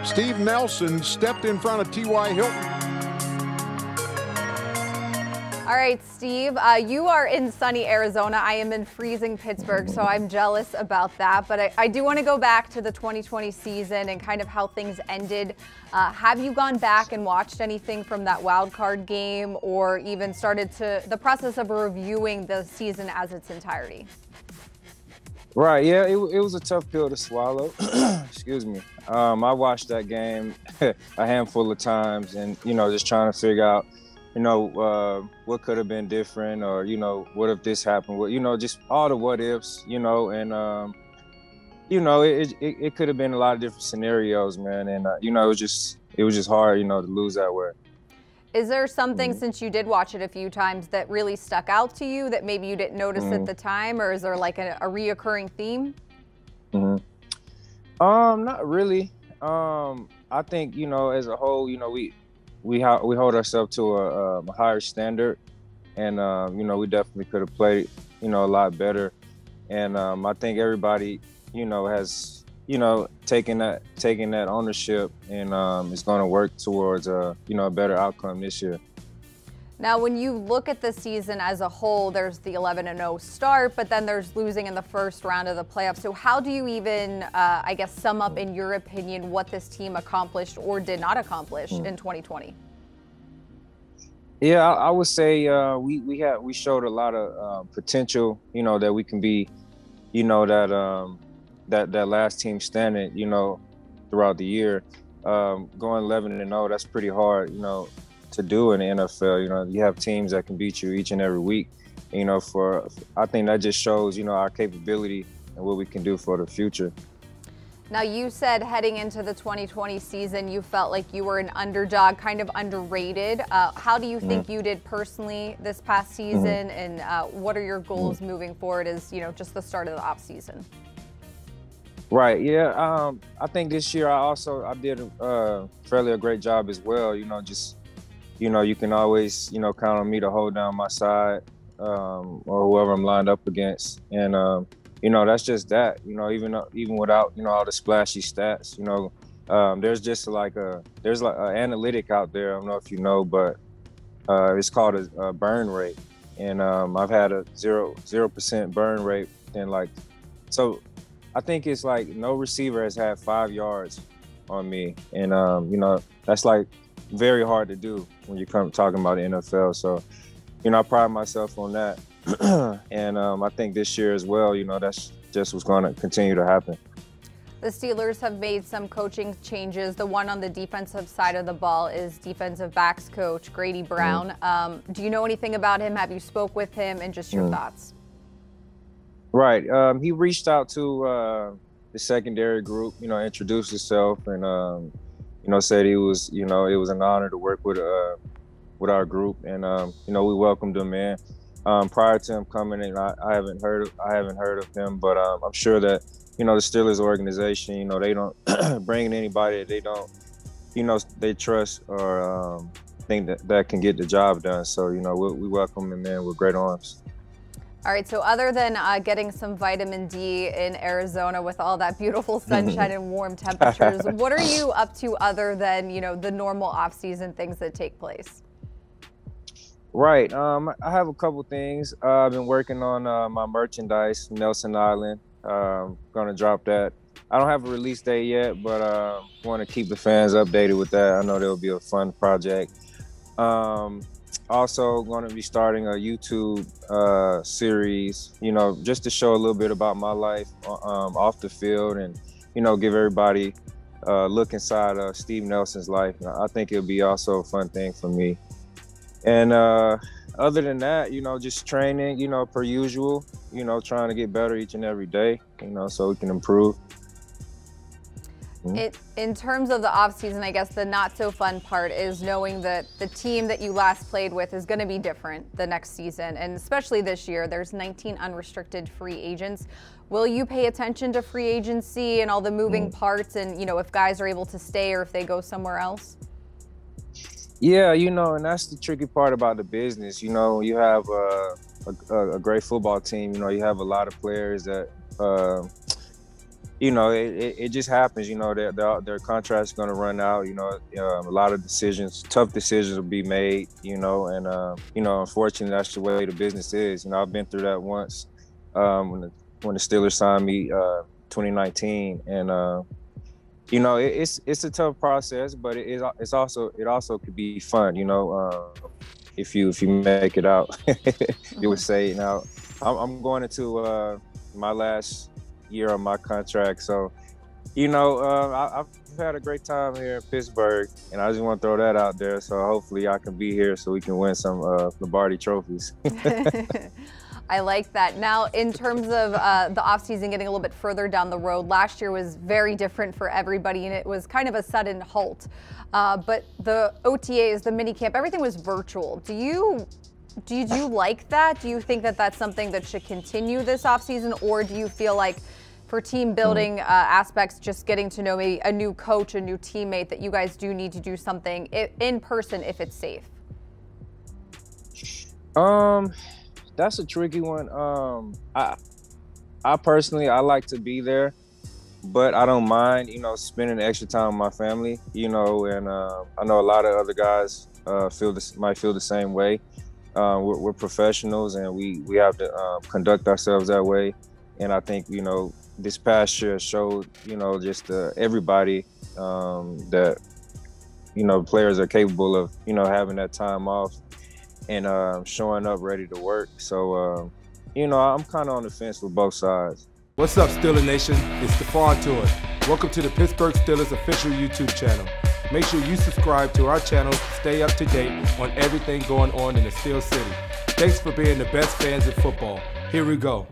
Steve Nelson stepped in front of T.Y. Hilton. All right, Steve, you are in sunny Arizona. I am in freezing Pittsburgh, so I'm jealous about that. But I do want to go back to the 2020 season and kind of how things ended. Have you gone back and watched anything from that wild card game, or even started the process of reviewing the season as its entirety? Right, yeah, it was a tough pill to swallow. Excuse me. I watched that game a handful of times, and just trying to figure out what could have been different, or what if this happened, just all the what ifs, and it could have been a lot of different scenarios, man, and it was just hard, to lose that way. Is there something, since you did watch it a few times, that really stuck out to you that maybe you didn't notice at the time, or is there like a reoccurring theme? Not really. I think as a whole, we hold ourselves to a higher standard, and we definitely could have played a lot better, and I think everybody has taken that ownership, and is going to work towards a better outcome this year. Now, when you look at the season as a whole, there's the 11-0 start, but then there's losing in the first round of the playoffs. So how do you even, I guess, sum up, in your opinion, what this team accomplished or did not accomplish in 2020? Yeah, I would say we showed a lot of potential, that we can be, that last team standing, throughout the year. Going 11-0, that's pretty hard, to do in the NFL. You have teams that can beat you each and every week. I think that just shows, our capability and what we can do for the future. Now, you said heading into the 2020 season, you felt like you were an underdog, kind of underrated. How do you think you did personally this past season, and what are your goals moving forward as, just the start of the off season? Right. Yeah. I think this year I did fairly a great job as well. You can always, count on me to hold down my side, or whoever I'm lined up against. And, that's just that, even without, all the splashy stats, there's just there's an analytic out there. I don't know if you know, but it's called a burn rate. And I've had a 0% burn rate. And so I think it's no receiver has had 5 yards on me. And, that's very hard to do when you come talking about the NFL. So, I pride myself on that. And I think this year as well, that's just what's going to continue to happen. The Steelers have made some coaching changes. The one on the defensive side of the ball is defensive backs coach Grady Brown. Do you know anything about him? Have you spoke with him, and just your thoughts? Right. He reached out to the secondary group, introduced himself, and said it was an honor to work with our group, and we welcomed him in. Prior to him coming in, I haven't heard of him, but I'm sure that the Steelers organization, they don't bring in anybody that they don't, they trust or think that can get the job done. So we welcome him in with great arms. All right, so other than getting some vitamin D in Arizona with all that beautiful sunshine and warm temperatures, what are you up to other than, the normal off-season things that take place? Right. I have a couple things. I've been working on my merchandise, Nelson Island. Going to drop that. I don't have a release date yet, but want to keep the fans updated with that. I know that'll be a fun project. Also going to be starting a YouTube series, just to show a little bit about my life off the field, and, give everybody a look inside Steve Nelson's life. I think it'll be also a fun thing for me. And other than that, just training, per usual, trying to get better each and every day, so we can improve. In terms of the offseason, I guess the not so fun part is knowing that the team that you last played with is going to be different the next season, and especially this year. There's 19 unrestricted free agents. Will you pay attention to free agency and all the moving parts, and if guys are able to stay or if they go somewhere else? Yeah, and that's the tricky part about the business. You have a great football team. You have a lot of players that you know, it just happens. You know, their contract's going to run out. You know, a lot of tough decisions will be made. You know, and you know, unfortunately, that's the way the business is. You know, I've been through that once when the Steelers signed me 2019, and you know, it's a tough process, but it also could be fun. You know, if you make it out, you would say. Now, I'm going into my last year on my contract, so you know, I've had a great time here in Pittsburgh, and I just want to throw that out there. So hopefully I can be here so we can win some Lombardi trophies. I like that. Now, in terms of the offseason getting a little bit further down the road, last year was very different for everybody, and it was kind of a sudden halt. But the OTAs, the minicamp, everything was virtual. Do you like that? Do you think that that's something that should continue this offseason, or do you feel like for team building aspects, just getting to know maybe a new coach, a new teammate, that you guys do need to do something in person if it's safe? That's a tricky one. I personally, I like to be there, but I don't mind, you know, spending extra time with my family, you know, and I know a lot of other guys might feel the same way. We're professionals, and we have to conduct ourselves that way. And I think, you know, this past year showed, you know, just everybody that, you know, players are capable of, you know, having that time off and showing up ready to work. So, you know, I'm kind of on the fence with both sides. What's up, Steeler Nation? It's Stephon Tour. Welcome to the Pittsburgh Steelers official YouTube channel. Make sure you subscribe to our channel to stay up to date on everything going on in the Steel City. Thanks for being the best fans in football. Here we go.